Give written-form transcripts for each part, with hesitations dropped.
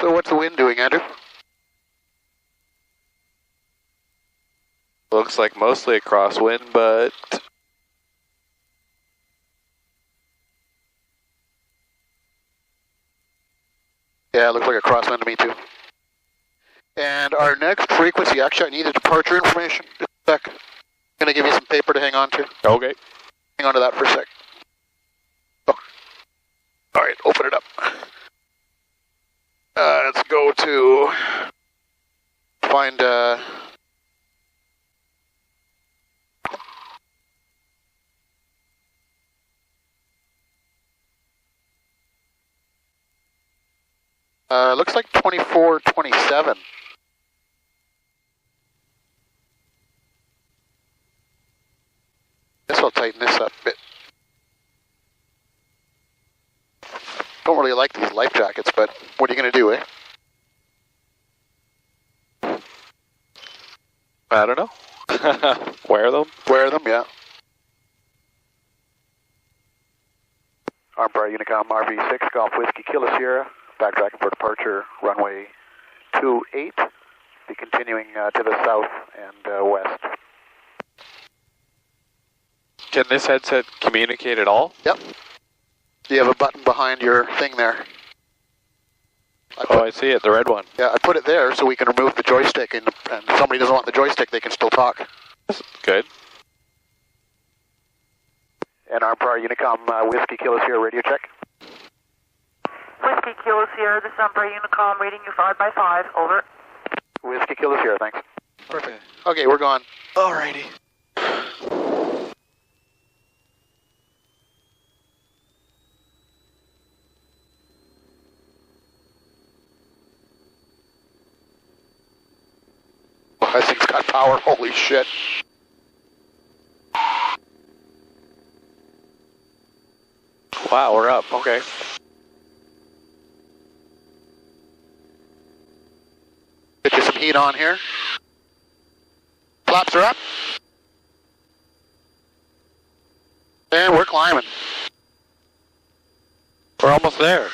So what's the wind doing, Andrew? Looks like mostly a crosswind, but yeah, it looks like a crosswind to me too. And our next frequency, actually I need a departure information. Just a sec. I'm going to give you some paper to hang on to. okay. Hang on to that for a sec. Oh. All right, open it up. Let's go to find looks like 2427. Guess I'll tighten this up a bit. Don't really like these life jackets, but what are you going to do, eh? I don't know. Wear them? Wear them, yeah. Arnprior Unicom RV6, Golf Whiskey Kilo Sierra, backtracking for departure, runway 28, be continuing to the south and west. Can this headset communicate at all? Yep. You have a button behind your thing there. I see it, the red one. Yeah, I put it there so we can remove the joystick, and if somebody doesn't want the joystick, they can still talk. Good. And Arnprior Unicom Whiskey Kilo Sierra radio check. Whiskey Kilo Sierra, this is Arnprior Unicom, reading you 5x5, over. Whiskey Kilo Sierra, thanks. Perfect. Okay, we're gone. Alrighty. That thing's got power, holy shit. Wow, we're up, okay. Get you some heat on here. Flaps are up. And we're climbing. We're almost there.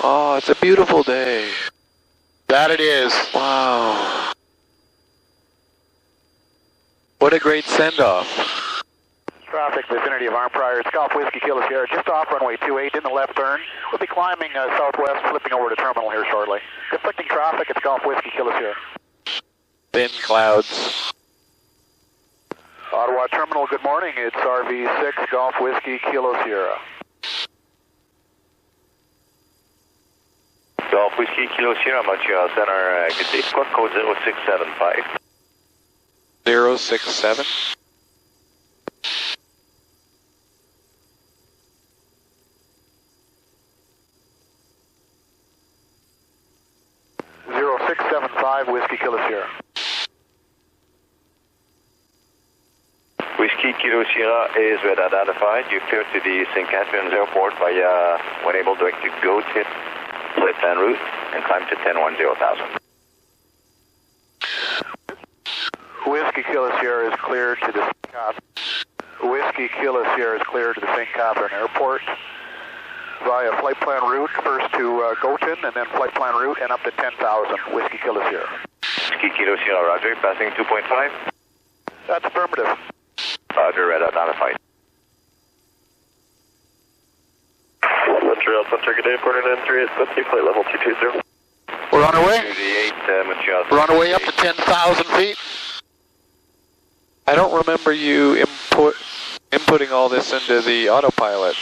Oh, it's a beautiful day. That it is. Wow. What a great send-off. Traffic vicinity of Arnprior. It's Golf Whiskey Kilo Sierra, just off runway 28 in the left turn. We'll be climbing southwest, flipping over to terminal here shortly. Conflicting traffic, it's Golf Whiskey Kilo Sierra. Thin clouds. Ottawa Terminal, good morning. It's RV6 Golf Whiskey Kilo Sierra. Golf Whiskey Kilo Sierra, Montreal Center, good day. Squawk code 0675. 067. Whiskey Kilo Sierra. Whiskey Kilo Sierra is well identified. You cleared to the St. Catharines Airport via when able direct to go to flight plan route and climb to 1010,000. Whiskey Kilo Sierra is cleared to the Whiskey Kilo Sierra is cleared to the St. Catharines Airport via flight plan route, first to Gotin and then flight plan route and up to 10,000. Whiskey Kilo Sierra. Whiskey Kilo Sierra, roger, passing 2.5. That's affirmative. Roger, red identified. Montreal Center, good day, 4938, let's flight level 220. We're on our way. 238, Montreal. We're on our way up to 10,000 feet. I don't remember you inputting all this into the autopilot.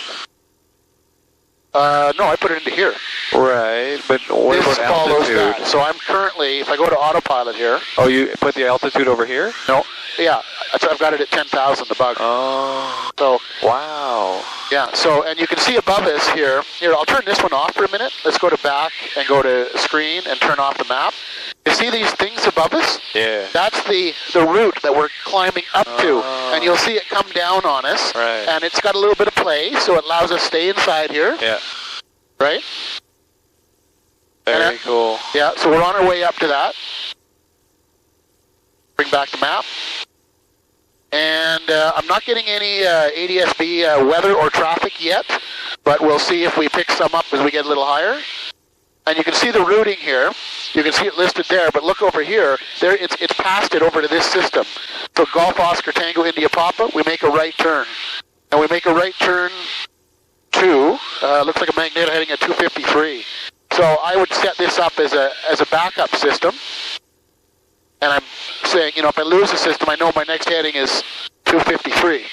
No, I put it into here. Right, but what This about follows altitude? that. So I'm currently, if I go to autopilot here. Oh, you put the altitude over here? No, yeah, so I've got it at 10,000, the bug. Oh, So, wow. yeah, so, and you can see above us here. Here, I'll turn this one off for a minute. Let's go to back and go to screen and turn off the map. You see these things above us? Yeah. That's the route that we're climbing up to. And you'll see it come down on us. Right. And it's got a little bit of play, so it allows us to stay inside here. Yeah. Right? Very cool. Yeah, so we're on our way up to that. Bring back the map. And I'm not getting any ADSB weather or traffic yet, but we'll see if we pick some up as we get a little higher. And you can see the routing here. You can see it listed there, but look over here. There, it's passed it over to this system. So Golf Oscar Tango India Papa, we make a right turn. And we make a right turn to, looks like a Magneto heading at 253. So I would set this up as a backup system. And I'm saying, you know, if I lose the system, I know my next heading is 253.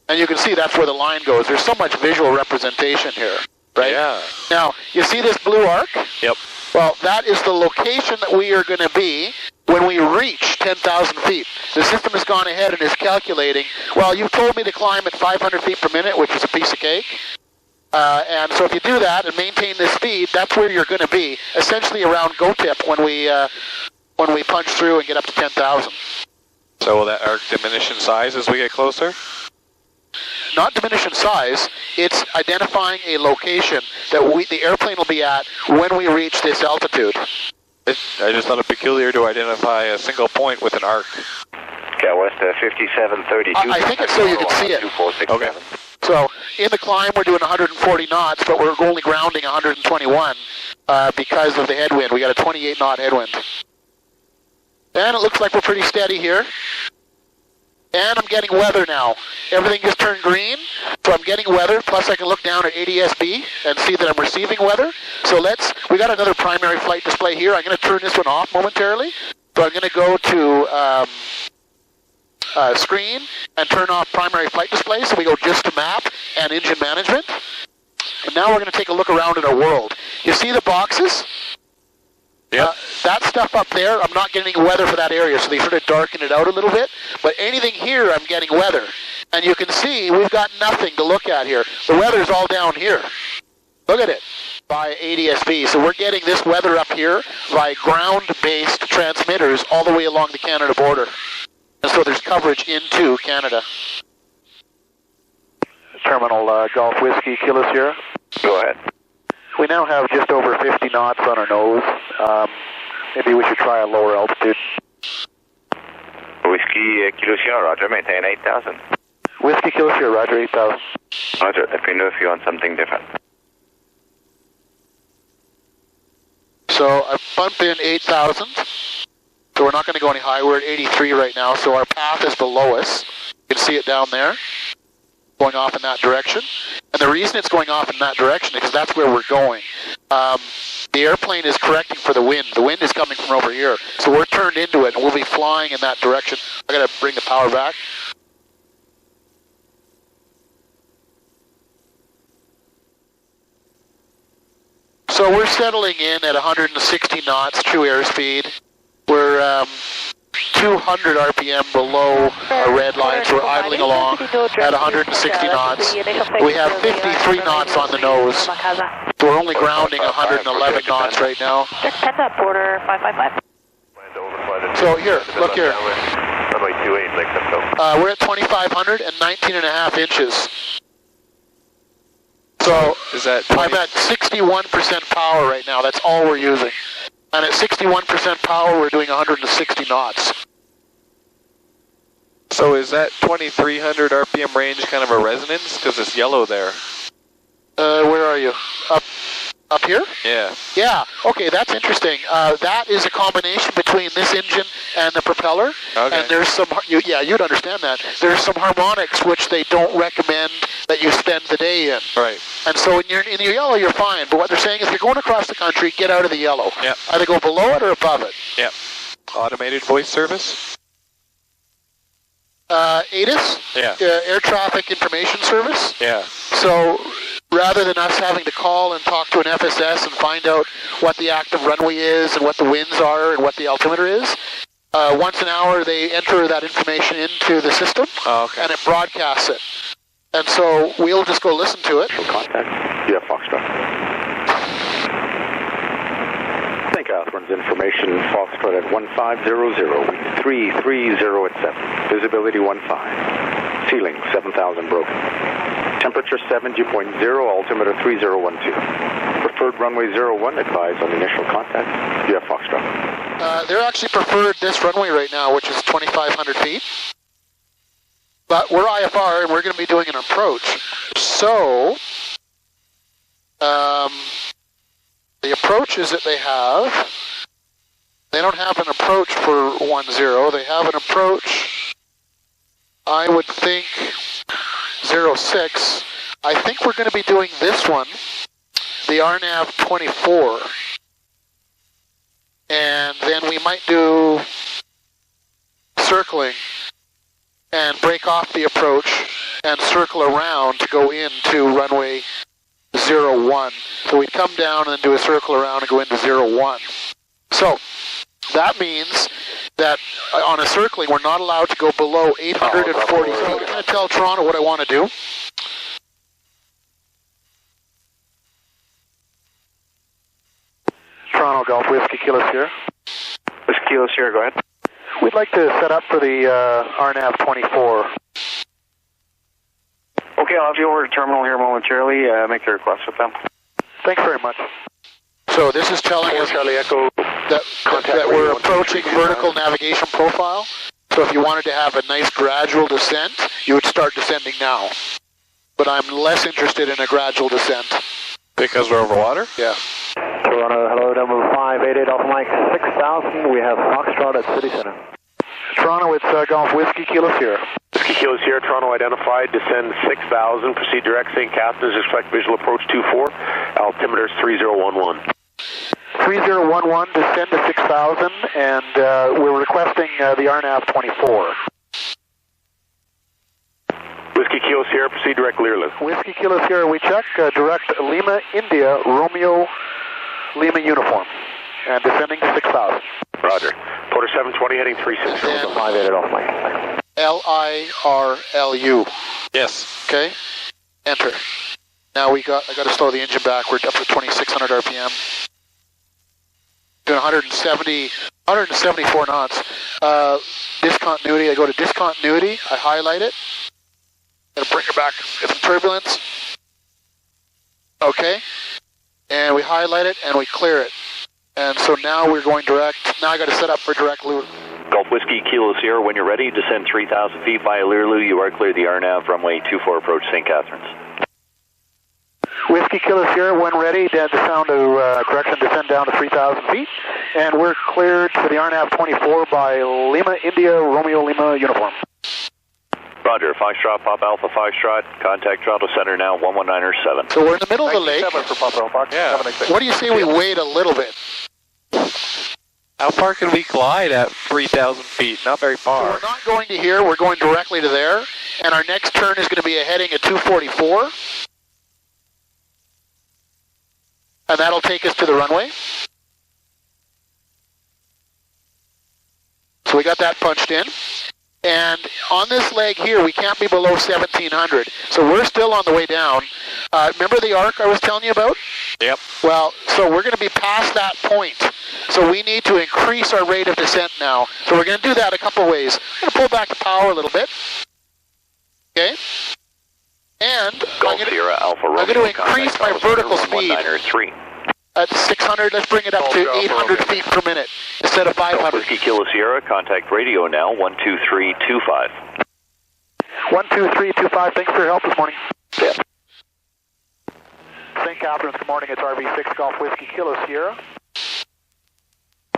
And you can see that's where the line goes. There's so much visual representation here, right? Yeah. Now, you see this blue arc? Yep. Well, that is the location that we are going to be when we reach 10,000 feet. The system has gone ahead and is calculating, well, you've told me to climb at 500 feet per minute, which is a piece of cake. And so if you do that and maintain this speed, that's where you're going to be, essentially around go tip when we punch through and get up to 10,000. So will that arc diminish in size as we get closer? Not diminish in size, it's identifying a location that the airplane will be at when we reach this altitude. I just thought it peculiar to identify a single point with an arc. Okay, West 5732. I think it's so you can see it. 2467. Okay. So in the climb we're doing 140 knots, but we're only grounding 121 because of the headwind. We got a 28 knot headwind. And it looks like we're pretty steady here. And I'm getting weather now. Everything just turned green, so I'm getting weather, plus I can look down at ADSB and see that I'm receiving weather. So we got another primary flight display here. I'm going to turn this one off momentarily. So I'm going to go to screen and turn off primary flight display, so we go just to map and engine management. And now we're going to take a look around at our world. You see the boxes? Yep. That stuff up there, I'm not getting weather for that area, so they sort of darken it out a little bit. But anything here, I'm getting weather. And you can see we've got nothing to look at here. The weather's all down here. Look at it, by ADSB. So we're getting this weather up here by ground-based transmitters all the way along the Canada border. And so there's coverage into Canada. Terminal Golf Whiskey, Kilo Sierra. Go ahead. We now have just over 50 knots on our nose. Maybe we should try a lower altitude. Whiskey Kilo Sierra, Roger, maintain 8,000. Whiskey Kilo Sierra, Roger, 8,000. Roger, let me know if you want something different. So I've bumped in 8,000. So we're not going to go any higher. We're at 83 right now, so our path is below us. You can see it down there, going off in that direction. And the reason it's going off in that direction is because that's where we're going. The airplane is correcting for the wind. The wind is coming from over here. So we're turned into it, and we'll be flying in that direction. I got to bring the power back. So we're settling in at 160 knots, true airspeed. We're 200 RPM below our red line, so we're idling along at 160 knots. We have 53 knots on the nose, so we're only grounding 111 knots right now. Just pet that border 555. So here, look here. We're at 2,500 and 19.5 inches. So Is that I'm at 61% power right now. That's all we're using. And at 61% power, we're doing 160 knots. So is that 2,300 RPM range kind of a resonance? Because it's yellow there. Where are you? Up here? Yeah. Yeah. Okay, that's interesting. That is a combination between this engine and the propeller. Okay. And there's some, you'd understand that. There's some harmonics which they don't recommend that you spend the day in. Right. And so in your yellow, you're fine. But what they're saying is if you're going across the country, get out of the yellow. Yep. Either go below it or above it. Yep. Automated voice service? ATIS? Yeah. Air Traffic Information Service. Yeah. So rather than us having to call and talk to an FSS and find out what the active runway is and what the winds are and what the altimeter is, once an hour they enter that information into the system. Oh, okay. And it broadcasts it. And so we'll just go listen to it. Contact. Yeah, Foxtrot. Catharines information, Foxtrot at 1500, 330 at 7. Visibility 15. Ceiling 7,000 broken. Temperature 70.0, altimeter 3012. Preferred runway 01, advise on initial contact. Yeah, Foxtrot. They're actually preferred this runway right now, which is 2,500 feet. But we're IFR, and we're going to be doing an approach. So, the approaches that they don't have an approach for 10. They have an approach, I would think, 06. I think we're going to be doing this one, the RNAV 24. And then we might do circling and break off the approach and circle around to go into runway 01. So we'd come down and then do a circle around and go into 01. So that means that on a circling, we're not allowed to go below 840 feet. I'm going to tell Toronto what I want to do. Toronto Golf Whiskey Kilo Sierra. Whiskey Kilo Sierra, go ahead. We'd like to set up for the RNAV 24. Okay, I'll have you over to terminal here momentarily. Make the request with them. Thanks very much. So this is telling us that we're approaching vertical navigation profile. So if you wanted to have a nice gradual descent, you would start descending now. But I'm less interested in a gradual descent. Because we're over water? Yeah. Toronto, hello, number 588 off Mike 6000. We have Foxtrot at City Center. Toronto, it's Golf Whiskey Kilo Sierra. Whiskey Kilo Sierra, Toronto identified, descend 6,000, proceed direct St. Catharines, expect visual approach 24, altimeter is 3011. 3011, descend to 6,000, and we're requesting the RNAV 24. Whiskey Kilo Sierra, proceed direct Learless. Whiskey Kilo Sierra, we check, direct Lima, India, Romeo, Lima uniform, and descending to 6,000. Roger. Porter 720 heading 36. 588 off Mike. LIRLU. Yes. Okay. Enter. Now I got to slow the engine back. We're up to 2,600 RPM. Doing 174 knots. Discontinuity. I go to discontinuity. I highlight it. Gonna bring it back. Get some turbulence. Okay. And we highlight it and we clear it. And so now we're going direct. Now I got to set up for direct loop. Golf Whiskey Kilo Sierra, when you're ready, descend 3,000 feet via Learloo. You are clear the RNAV runway 24 approach St. Catharines. Whiskey Kilo Sierra, when ready, descend down to 3,000 feet, and we're cleared for the RNAV 24 by Lima, India, Romeo, Lima uniform. Roger, Foxtrot, Pop Alpha Foxtrot, contact Toronto Center now, 119er7. So we're in the middle of the lake. For Papa Fox. Yeah. What do you say we wait a little bit? How far can we glide at 3,000 feet? Not very So far. we're not going to here, we're going directly to there, and our next turn is going to be a heading at 244. And that'll take us to the runway. So we got that punched in. And on this leg here, we can't be below 1,700. So we're still on the way down. Remember the arc I was telling you about? Yep. Well, so we're going to be past that point. So we need to increase our rate of descent now. So we're going to do that a couple ways. I'm going to pull back the power a little bit. Okay? And Golf Sierra Alpha Romeo, I'm going to increase my vertical speed. 119er3. At 600, let's bring it up to 800 feet per minute instead of 500. Whiskey Kilo Sierra, contact radio now, 12325. 12325, thanks for your help this morning. Yeah. St. Catharines, good morning, it's RV6 Golf Whiskey Kilo Sierra.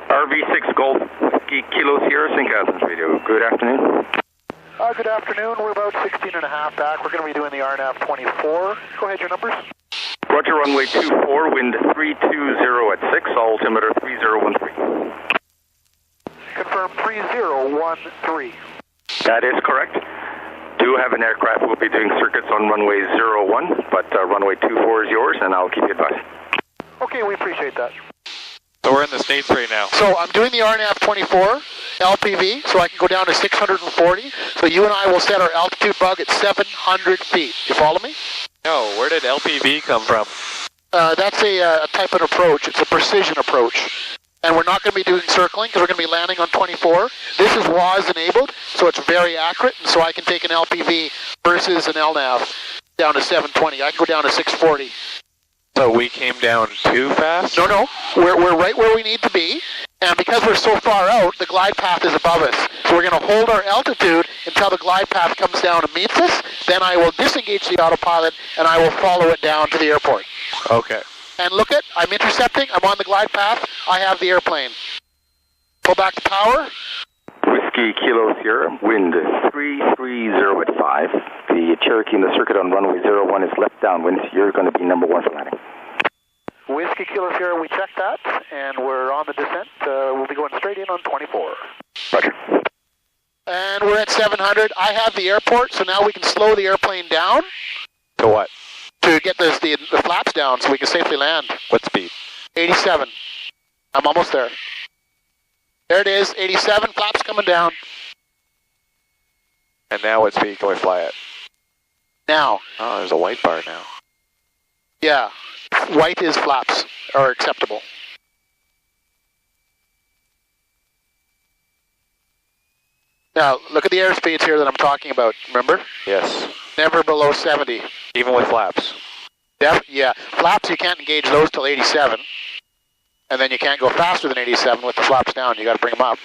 RV6 Golf Whiskey Kilo Sierra, St. Catharines Radio. Good afternoon. Good afternoon, we're about 16 and a half back. We're going to be doing the RNAV 24. Go ahead, your numbers. Roger, runway 24, wind 320 at 6, altimeter 3013. Confirm 3013. That is correct. Do have an aircraft. We'll be doing circuits on runway 01, but runway 24 is yours, and I'll keep you advised. Okay, we appreciate that. So we're in the States right now. So I'm doing the RNAV 24 LPV, so I can go down to 640. So you and I will set our altitude bug at 700 feet. You follow me? No, where did LPV come from? That's a type of approach. It's a precision approach. And we're not going to be doing circling because we're going to be landing on 24. This is WAS enabled, so it's very accurate. And so I can take an LPV versus an LNAV down to 720. I can go down to 640. So we came down too fast? No. We're right where we need to be. And because we're so far out, the glide path is above us. So we're going to hold our altitude until the glide path comes down and meets us. Then I will disengage the autopilot and I will follow it down to the airport. Okay. And look it, I'm intercepting, I'm on the glide path, I have the airplane. Pull back to power. Whiskey Kilo Sierra, wind 330 at 5. The Cherokee in the circuit on runway 01 is left downwind. You're going to be number 1 for landing. Whiskey Kilo Sierra, we checked that, and we're on the descent. We'll be going straight in on 24. Roger. And we're at 700. I have the airport, so now we can slow the airplane down. To what? To get the flaps down so we can safely land. What speed? 87. I'm almost there. There it is, 87, flaps coming down. And now what speed can we fly at? Now. Oh, there's a white bar now. Yeah, white is flaps, are acceptable. Now, look at the airspeeds here that I'm talking about, remember? Yes. Never below 70. Even with flaps? Yeah, flaps you can't engage those till 87. And then you can't go faster than 87 with the flaps down, you got to bring them up.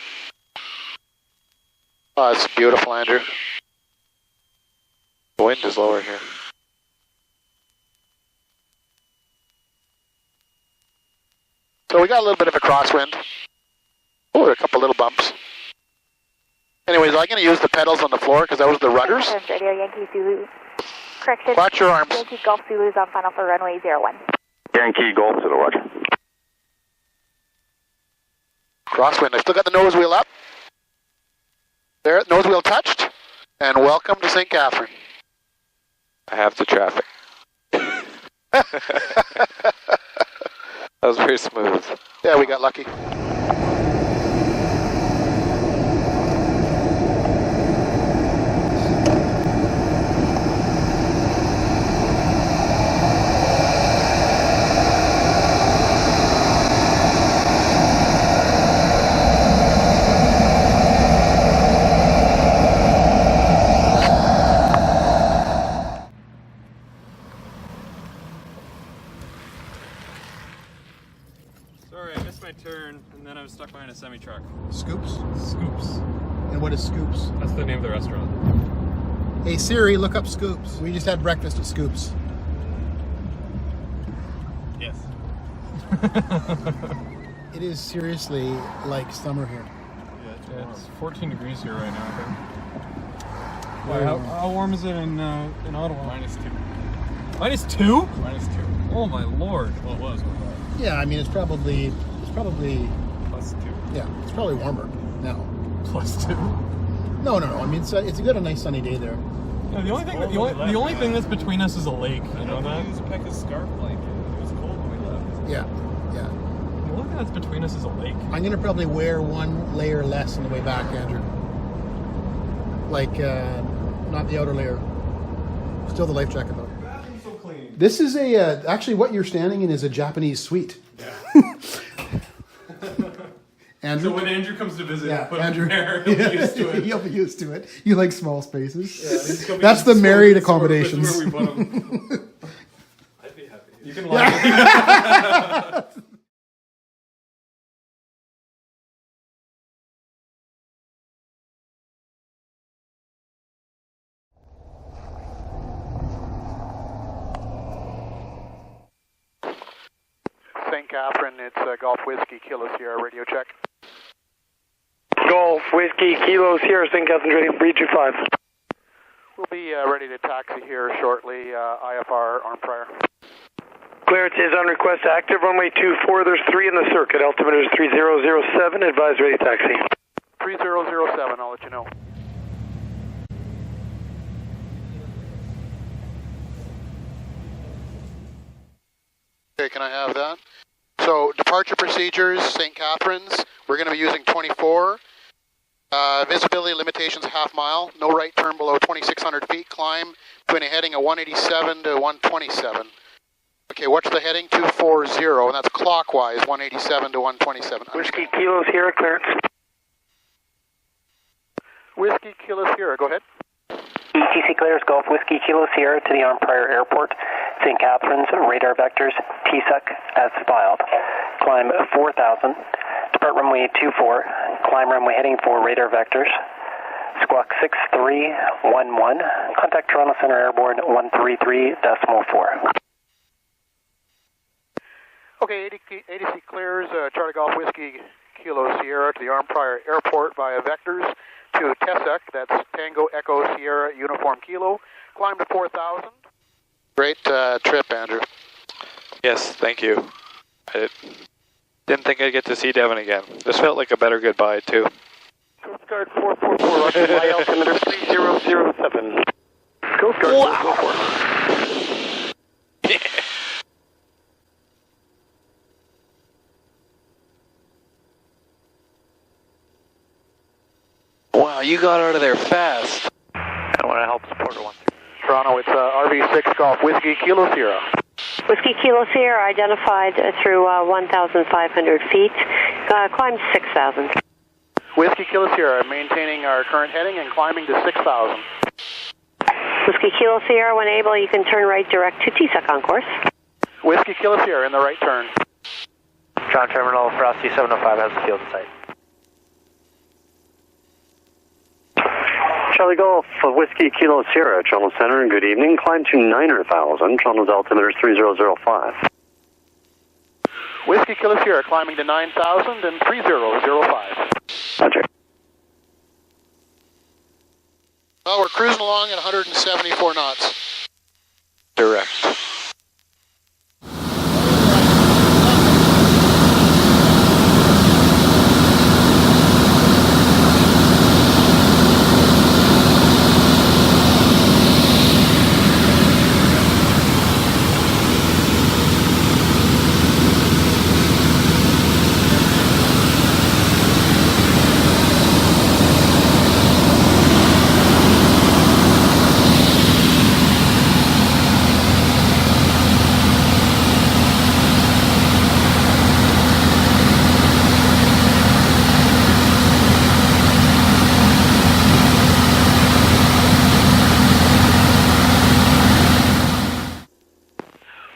Oh, it's beautiful, Andrew. The wind is lower here. So we got a little bit of a crosswind. Oh, a couple little bumps. Anyways, I'm going to use the pedals on the floor because those are the rudders. Radio Yankee Zulu. Correction. Watch your arms. Yankee Golf Zulu is on final for runway 01. Yankee Golf Zulu, roger. Crosswind. I still got the nose wheel up. There, nose wheel touched. And welcome to St. Catharines. I have the traffic. That was very smooth. Yeah, we got lucky. Sorry, I missed my turn, and then I was stuck behind a semi-truck. Scoops? Scoops. And what is Scoops? That's the name of the restaurant. Hey Siri, look up Scoops. We just had breakfast at Scoops. Yes. It is seriously like summer here. Yeah, it's 14 degrees here right now, I think. Wow, how warm is it in Ottawa? -2. -2? -2. Oh my lord. Well, it was. Yeah, I mean it's probably +2. Yeah, it's probably warmer now. +2? No. I mean it's a good, nice sunny day there. Yeah, the only thing that's between us is a lake. You know that? He was packing a scarf blanket. It was cold when we left. Yeah. The only thing that's between us is a lake. I'm gonna probably wear one layer less on the way back, Andrew. Like not the outer layer. Still the life jacket though. So clean. This is actually what you're standing in is a Japanese suite. Yeah. Andrew? So when Andrew comes to visit, put Andrew, him there, he'll be used to it. He'll be used to it. You like small spaces. Yeah, that's the married accommodations. That's where we put him. I'd be happy. You can lie. St. Catharines, it's Golf Whiskey Kilo Sierra, radio check. Golf Whiskey Kilo Sierra, St. Catharines ready, breach 5. We'll be ready to taxi here shortly, IFR Arnprior. Clearance is on request active, runway 24, there's 3 in the circuit, altimeter is 3007, advise ready taxi. 3007, I'll let you know. Okay, can I have that? So, departure procedures, St. Catharines, we're going to be using 24. Visibility limitations half mile, no right turn below 2,600 feet, climb between a heading of 187 to 127. Okay, what's the heading? 240, and that's clockwise, 187 to 127. Whiskey Kilo Sierra, clearance. Whiskey Kilo Sierra, go ahead. ETC clears Golf Whiskey Kilo Sierra to the Arnprior Airport, St. Catharines, radar vectors, TSUC as filed. Climb 4,000, depart runway 24, climb runway heading for radar vectors, squawk 6311, contact Toronto Center Airborne 133.4. Okay, ADC clears Charlie Golf Whiskey Kilo Sierra to the Arnprior Airport via vectors to TSUC, that's Tango Echo Sierra Uniform Kilo, climb to 4,000. Great trip, Andrew. Yes, thank you. I didn't think I'd get to see Devin again. This felt like a better goodbye, too. Coast Guard 444, Russian my altimeter 3007. Coast Guard 444. Yeah. Wow, you got out of there fast. I want to help support one. Toronto, it's RV6 Golf Whiskey Kilo Sierra. Whiskey Kilo Sierra identified through 1,500 feet, climbed 6,000. Whiskey Kilo Sierra, maintaining our current heading and climbing to 6,000. Whiskey Kilo Sierra, when able, you can turn right direct to TSUC on course. Whiskey Kilo Sierra in the right turn. John Terminal, Frosty 705 has the field in sight. Charlie Golf, Whiskey Kilo Sierra, Toronto Center, good evening. Climb to 9,000. Toronto's altimeter is 3005. Whiskey Kilo Sierra climbing to 9,000 and 3005. Roger. Well, we're cruising along at 174 knots. Direct.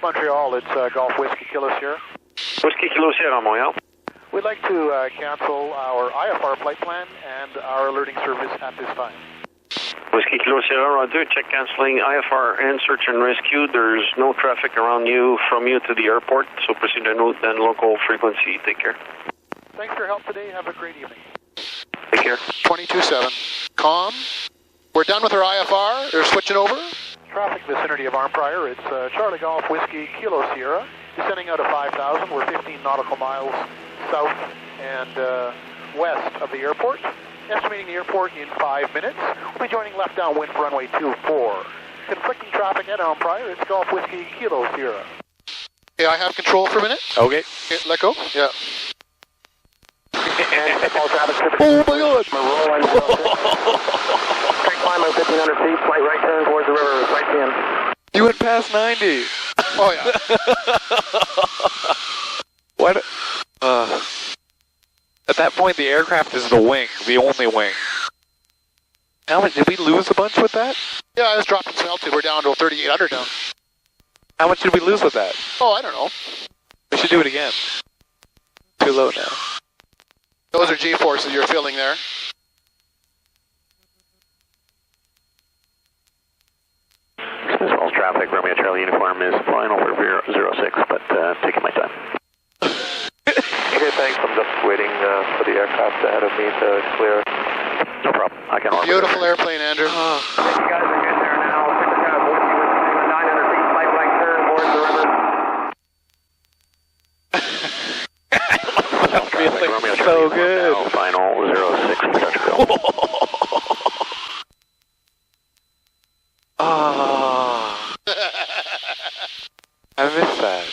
Montreal, it's Golf Whiskey Kilo Sierra. Whiskey Kilo Sierra, Montreal. We'd like to cancel our IFR flight plan and our alerting service at this time. Whiskey Kilo Sierra, Roger. Check canceling IFR and search and rescue. There's no traffic around you, from you to the airport, so proceed to route and local frequency. Take care. Thanks for your help today. Have a great evening. Take care. 22-7. Calm. We're done with our IFR. They're switching over. Traffic vicinity of Arnprior. It's Charlie Golf Whiskey Kilo Sierra. Descending out of 5,000. We're 15 nautical miles south and west of the airport. Estimating the airport in 5 minutes. We'll be joining left downwind for runway 24. Conflicting traffic at Arnprior. It's Golf Whiskey Kilo Sierra. Okay, I have control for a minute. Okay. Let go. Yeah. Oh my God! Straight climb of 1,500 feet, slight right turn towards the river, right in. You went past 90. Oh yeah. What? At that point, the aircraft is the wing, the only wing. How much did we lose a bunch with that? Yeah, I was dropping some altitude. We're down to 3,800 now. How much did we lose with that? Oh, I don't know. We should do it again. Too low now. Those are G-forces you're feeling there. All traffic, Romeo Charlie uniform is flying over 06, but taking my time. Okay, thanks. I'm just waiting for the aircraft ahead of me to clear. No problem. I can orbit. Beautiful airplane, Andrew. You guys are good there now. 900 feet, slight right turn towards the river. Feeling so good. Now, final 06 Industrial. Ah, I miss that.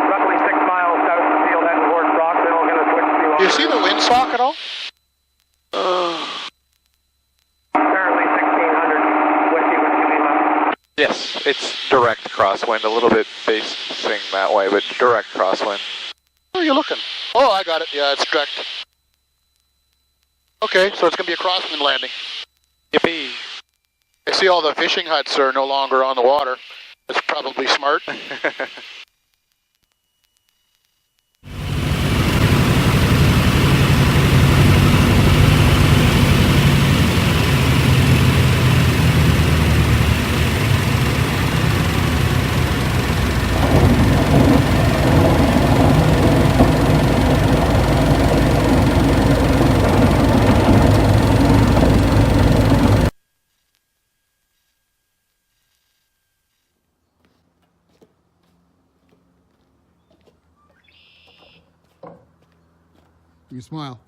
Roughly 6 miles south of the field, heading towards Brockville. Going to switch to. Do you see the windsock at all? It's direct crosswind, a little bit facing that way, but direct crosswind. Where are you looking? Oh, I got it. Yeah, it's direct. Okay, so it's going to be a crosswind landing. Yippee. I see all the fishing huts are no longer on the water. That's probably smart. You smile.